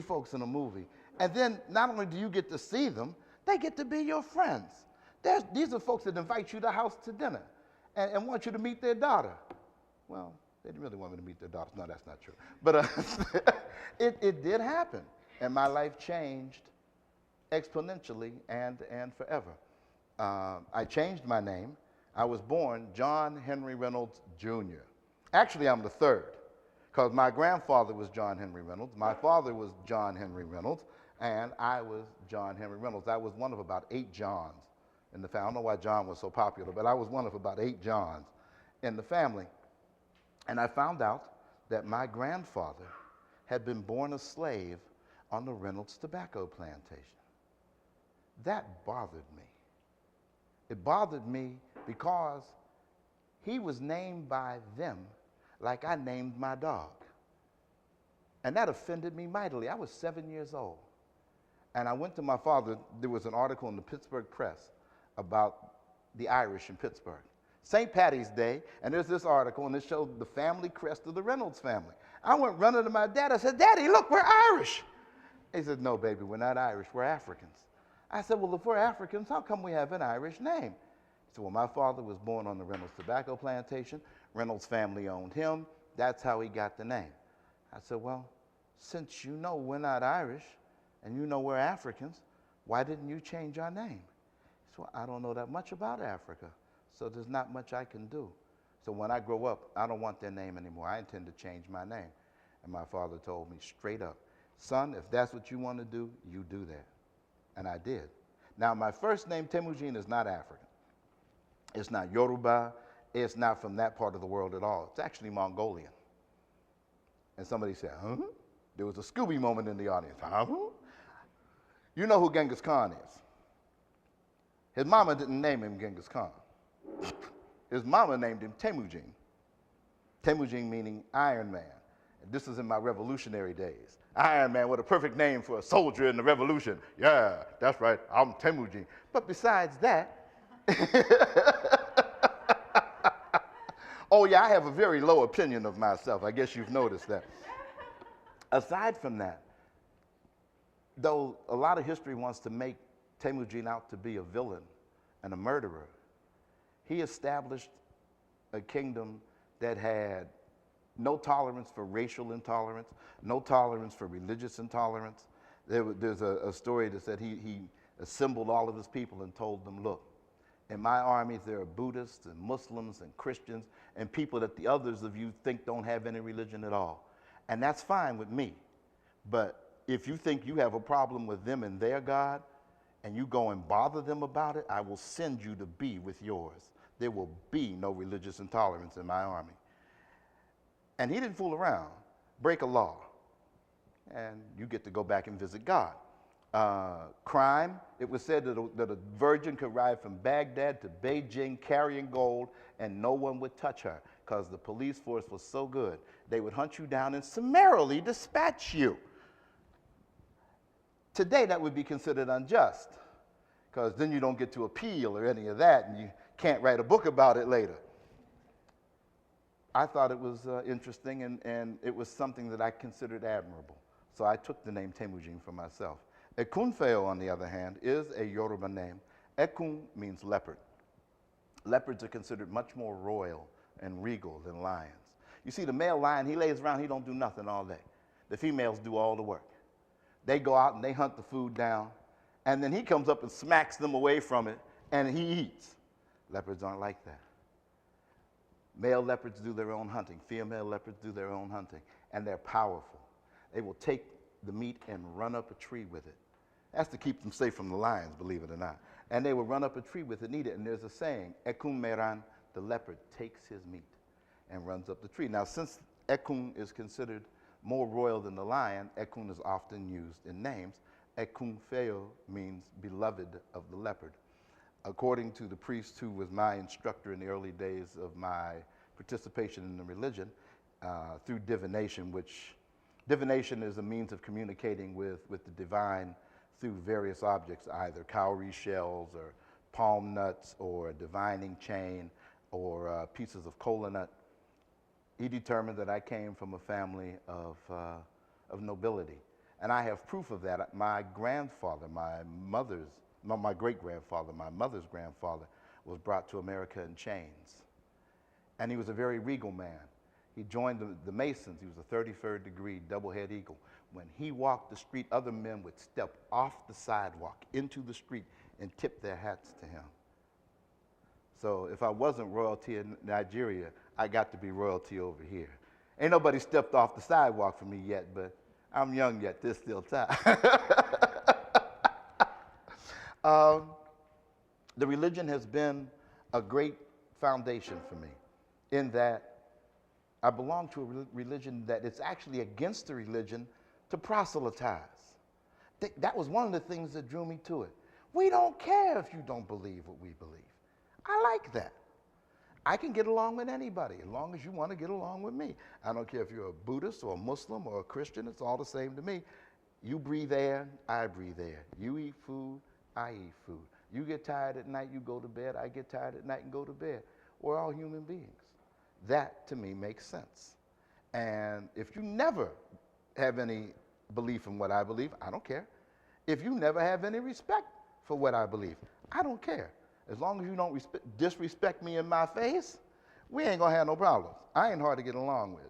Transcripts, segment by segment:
folks in a movie. And then not only do you get to see them, they get to be your friends. These are folks that invite you to the house to dinner and want you to meet their daughter. Well, they didn't really want me to meet their daughters. No, that's not true. But it did happen. And my life changed exponentially and forever. I changed my name. I was born John Henry Reynolds, Jr. Actually, I'm the third, because my grandfather was John Henry Reynolds, my father was John Henry Reynolds, and I was John Henry Reynolds. I was one of about 8 Johns in the family. I don't know why John was so popular, but I was one of about 8 Johns in the family. And I found out that my grandfather had been born a slave on the Reynolds tobacco plantation. That bothered me. It bothered me because he was named by them like I named my dog. And that offended me mightily. I was 7 years old. And I went to my father. There was an article in the Pittsburgh Press about the Irish in Pittsburgh. St. Patty's Day, and there's this article, and it showed the family crest of the Reynolds family. I went running to my dad. I said, "Daddy, look, we're Irish." He said, "No, baby, we're not Irish. We're Africans." I said, "Well, if we're Africans, how come we have an Irish name?" He said, "Well, my father was born on the Reynolds tobacco plantation. Reynolds family owned him. That's how he got the name." I said, "Well, since you know we're not Irish and you know we're Africans, why didn't you change our name?" He said, "Well, I don't know that much about Africa, so there's not much I can do. So when I grow up, I don't want their name anymore. I intend to change my name." And my father told me straight up, "Son, if that's what you want to do, you do that." And I did. Now, my first name, Temujin, is not African. It's not Yoruba. It's not from that part of the world at all. It's actually Mongolian. And somebody said, "Huh?" There was a Scooby moment in the audience. "Huh?" You know who Genghis Khan is. His mama didn't name him Genghis Khan. His mama named him Temujin. Temujin meaning Iron Man. And this is in my revolutionary days. Iron Man, what a perfect name for a soldier in the revolution. Yeah, that's right, I'm Temujin. But besides that, oh yeah, I have a very low opinion of myself. I guess you've noticed that. Aside from that, though a lot of history wants to make Temujin out to be a villain and a murderer, he established a kingdom that had no tolerance for racial intolerance, no tolerance for religious intolerance. There's a story that said he assembled all of his people and told them, "Look, in my armies there are Buddhists and Muslims and Christians and people that the others of you think don't have any religion at all. And that's fine with me. But if you think you have a problem with them and their God, and you go and bother them about it, I will send you to be with yours. There will be no religious intolerance in my army." And he didn't fool around. Break a law, and you get to go back and visit God. Crime, it was said that a virgin could ride from Baghdad to Beijing carrying gold, and no one would touch her because the police force was so good. They would hunt you down and summarily dispatch you. Today, that would be considered unjust, because then you don't get to appeal or any of that, and you can't write a book about it later. I thought it was interesting, and it was something that I considered admirable. So I took the name Temujin for myself. Ekunfeo, on the other hand, is a Yoruba name. Ekun means leopard. Leopards are considered much more royal and regal than lions. You see, the male lion, he lays around, he don't do nothing all day. The females do all the work. They go out and they hunt the food down, and then he comes up and smacks them away from it, and he eats. Leopards aren't like that. Male leopards do their own hunting. Female leopards do their own hunting, and they're powerful. They will take the meat and run up a tree with it. That's to keep them safe from the lions, believe it or not. And they will run up a tree with it and eat it, and there's a saying, "Ekun meran," the leopard takes his meat and runs up the tree. Now, since Ekun is considered more royal than the lion, Ekun is often used in names. Ekun feo means beloved of the leopard. According to the priest who was my instructor in the early days of my participation in the religion, through divination, which divination is a means of communicating with the divine through various objects, either cowrie shells or palm nuts or a divining chain or pieces of kola nut. He determined that I came from a family of nobility. And I have proof of that. My grandfather, my great-grandfather, my mother's grandfather, was brought to America in chains. And he was a very regal man. He joined the Masons. He was a 33rd degree double-head eagle. When he walked the street, other men would step off the sidewalk into the street and tip their hats to him. So if I wasn't royalty in Nigeria, I got to be royalty over here. Ain't nobody stepped off the sidewalk for me yet, but I'm young yet. There's still time. The religion has been a great foundation for me in that I belong to a religion that it's actually against the religion to proselytize. That was one of the things that drew me to it. We don't care if you don't believe what we believe. I like that. I can get along with anybody as long as you want to get along with me. I don't care if you're a Buddhist or a Muslim or a Christian, it's all the same to me. You breathe air, I breathe air. You eat food, I eat food. You get tired at night, you go to bed. I get tired at night and go to bed. We're all human beings. That, to me, makes sense. And if you never have any belief in what I believe, I don't care. If you never have any respect for what I believe, I don't care. As long as you don't disrespect me in my face, we ain't gonna have no problems. I ain't hard to get along with,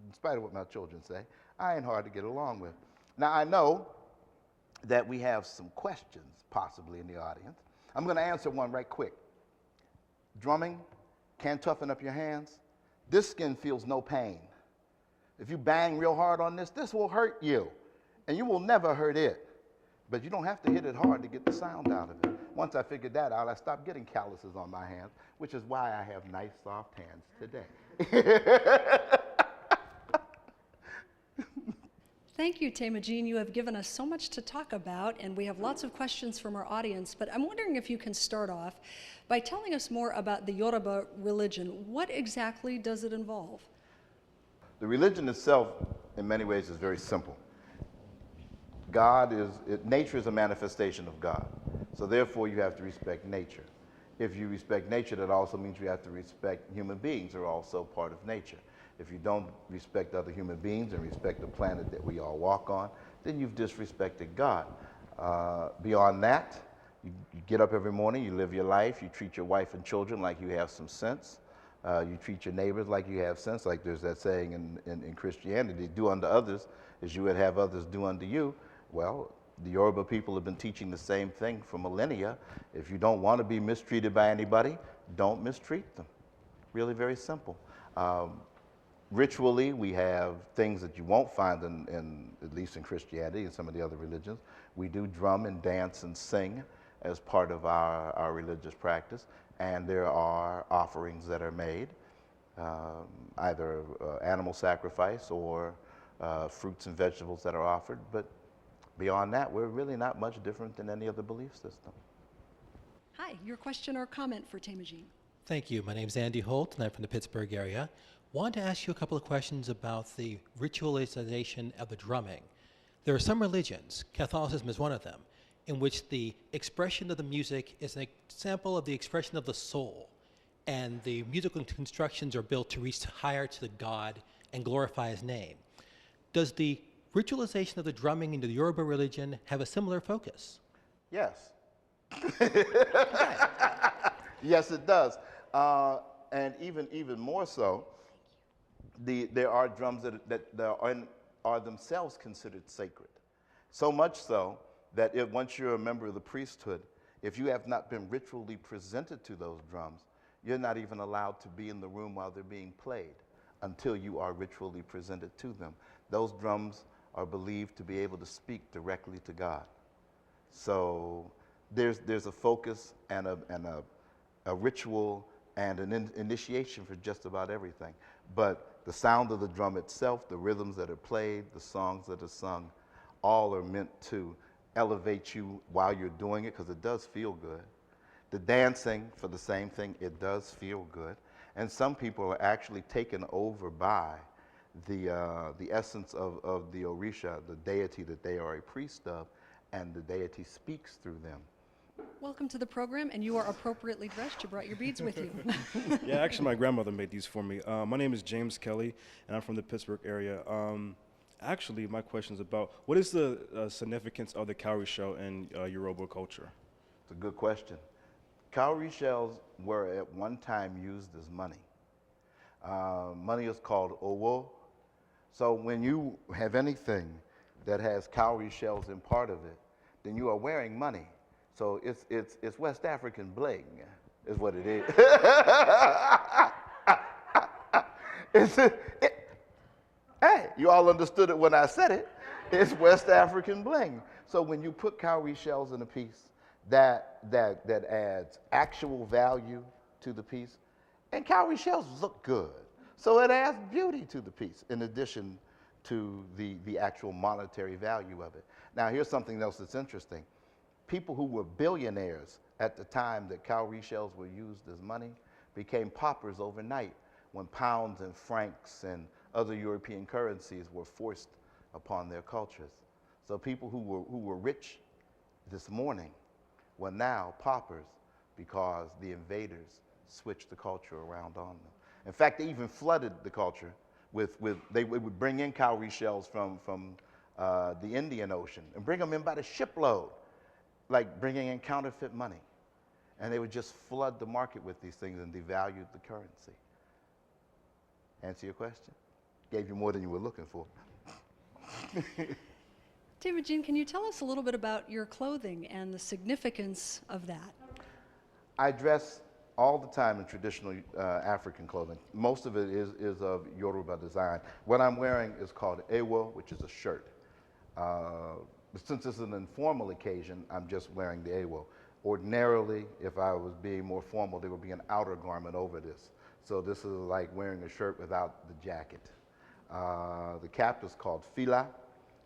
in spite of what my children say. I ain't hard to get along with. Now, I know that we have some questions possibly in the audience. I'm gonna answer one right quick. Drumming, can't toughen up your hands. This skin feels no pain. If you bang real hard on this, this will hurt you, and you will never hurt it. But you don't have to hit it hard to get the sound out of it. Once I figured that out, I stopped getting calluses on my hands, which is why I have nice, soft hands today. Thank you, Temujin. You have given us so much to talk about, and we have lots of questions from our audience, but I'm wondering if you can start off by telling us more about the Yoruba religion. What exactly does it involve? The religion itself, in many ways, is very simple. Nature is a manifestation of God. So therefore, you have to respect nature. If you respect nature, that also means you have to respect human beings who are also part of nature. If you don't respect other human beings and respect the planet that we all walk on, then you've disrespected God. Beyond that, you get up every morning, you live your life, you treat your wife and children like you have some sense. You treat your neighbors like you have sense, like there's that saying in Christianity, do unto others as you would have others do unto you. Well, the Yoruba people have been teaching the same thing for millennia. If you don't want to be mistreated by anybody, don't mistreat them. Really very simple. Ritually, we have things that you won't find at least in Christianity and some of the other religions. We do drum and dance and sing as part of our religious practice. And there are offerings that are made, either animal sacrifice or fruits and vegetables that are offered. But beyond that, we're really not much different than any other belief system. Hi, your question or comment for Temujin. Thank you. My name's Andy Holt, and I'm from the Pittsburgh area. Wanted to ask you a couple of questions about the ritualization of the drumming. There are some religions, Catholicism is one of them, in which the expression of the music is an example of the expression of the soul, and the musical constructions are built to reach higher to the God and glorify his name. Does the ritualization of the drumming into the Yoruba religion have a similar focus? Yes. Yes, it does. And even more so, there are drums that are themselves considered sacred. So much so that once you're a member of the priesthood, if you have not been ritually presented to those drums, you're not even allowed to be in the room while they're being played until you are ritually presented to them. Those drums are believed to be able to speak directly to God. So there's a focus and a ritual and an initiation for just about everything. But the sound of the drum itself, the rhythms that are played, the songs that are sung, all are meant to elevate you while you're doing it, because it does feel good. The dancing, for the same thing, it does feel good. And some people are actually taken over by the essence of the Orisha, the deity that they are a priest of, and the deity speaks through them. Welcome to the program, and you are appropriately dressed. You brought your beads with you. Yeah, actually my grandmother made these for me. My name is James Kelly, and I'm from the Pittsburgh area. Actually, my question is about what is the significance of the cowrie shell in Yoruba culture? It's a good question. Cowrie shells were at one time used as money. Money is called owo. So when you have anything that has cowrie shells in part of it, then you are wearing money. So it's West African bling, is what it is. Hey, you all understood it when I said it. It's West African bling. So when you put cowrie shells in a piece, that adds actual value to the piece. And cowrie shells look good. So it adds beauty to the piece in addition to the actual monetary value of it. Now here's something else that's interesting. People who were billionaires at the time that cowrie shells were used as money became paupers overnight when pounds and francs and other European currencies were forced upon their cultures. So people who were rich this morning were now paupers because the invaders switched the culture around on them. In fact, they even flooded the culture they would bring in cowrie shells from the Indian Ocean and bring them in by the shipload, like bringing in counterfeit money. And they would just flood the market with these things and devalued the currency. Answer your question? Gave you more than you were looking for. Temujin, can you tell us a little bit about your clothing and the significance of that? I dress all the time in traditional African clothing. Most of it is of Yoruba design. What I'm wearing is called ewo, which is a shirt. Since it's an informal occasion, I'm just wearing the ewo. Ordinarily, if I was being more formal, there would be an outer garment over this. So this is like wearing a shirt without the jacket. The cap is called fila.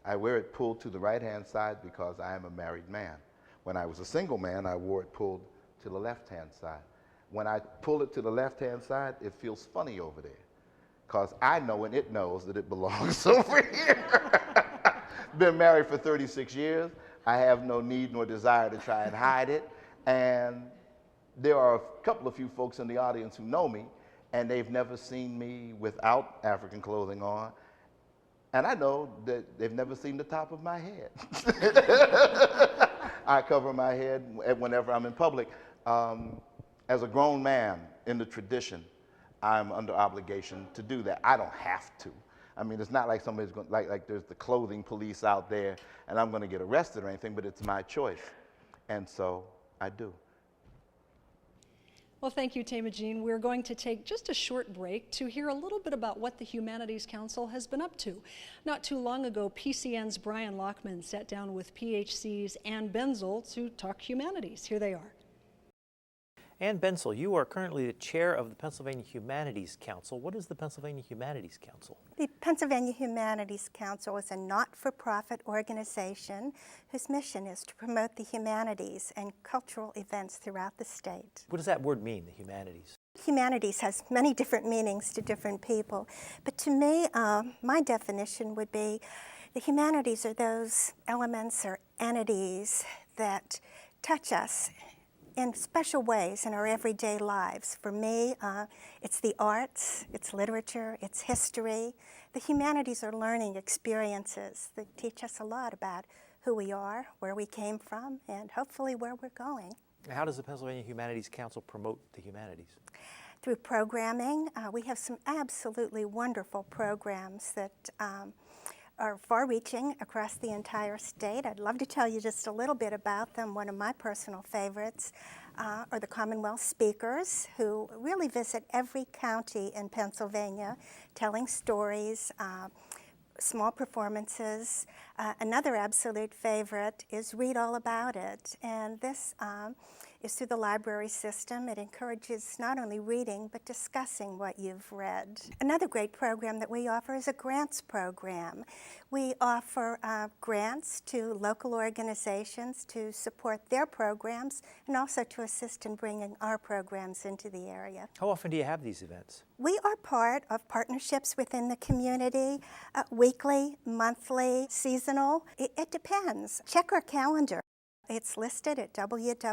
I wear it pulled to the right-hand side because I am a married man. When I was a single man, I wore it pulled to the left-hand side. When I pull it to the left-hand side, it feels funny over there because I know and it knows that it belongs over here. Been married for 36 years. I have no need nor desire to try and hide it. And there are a couple of few folks in the audience who know me, and they've never seen me without African clothing on. And I know that they've never seen the top of my head. I cover my head whenever I'm in public. As a grown man in the tradition, I'm under obligation to do that. I don't have to. I mean, it's not like somebody's going, like there's the clothing police out there and I'm going to get arrested or anything, but it's my choice. And so I do. Well, thank you, Temujin. We're going to take just a short break to hear a little bit about what the Humanities Council has been up to. Not too long ago, PCN's Brian Lockman sat down with PHC's Ann Benzel to talk humanities. Here they are. Ann Benzel, you are currently the chair of the Pennsylvania Humanities Council. What is the Pennsylvania Humanities Council? The Pennsylvania Humanities Council is a not-for-profit organization whose mission is to promote the humanities and cultural events throughout the state. What does that word mean, the humanities? Humanities has many different meanings to different people, but to me, my definition would be the humanities are those elements or entities that touch us in special ways in our everyday lives. For me, it's the arts, it's literature, it's history. The humanities are learning experiences that teach us a lot about who we are, where we came from, and hopefully where we're going. How does the Pennsylvania Humanities Council promote the humanities? Through programming, we have some absolutely wonderful programs that are far-reaching across the entire state. I'd love to tell you just a little bit about them. One of my personal favorites are the Commonwealth speakers who really visit every county in Pennsylvania, telling stories, small performances. Another absolute favorite is Read All About It, and this is through the library system. It encourages not only reading, but discussing what you've read. Another great program that we offer is a grants program. We offer grants to local organizations to support their programs and also to assist in bringing our programs into the area. How often do you have these events? We are part of partnerships within the community, weekly, monthly, seasonal. It depends. Check our calendar. It's listed at www.phcc.org.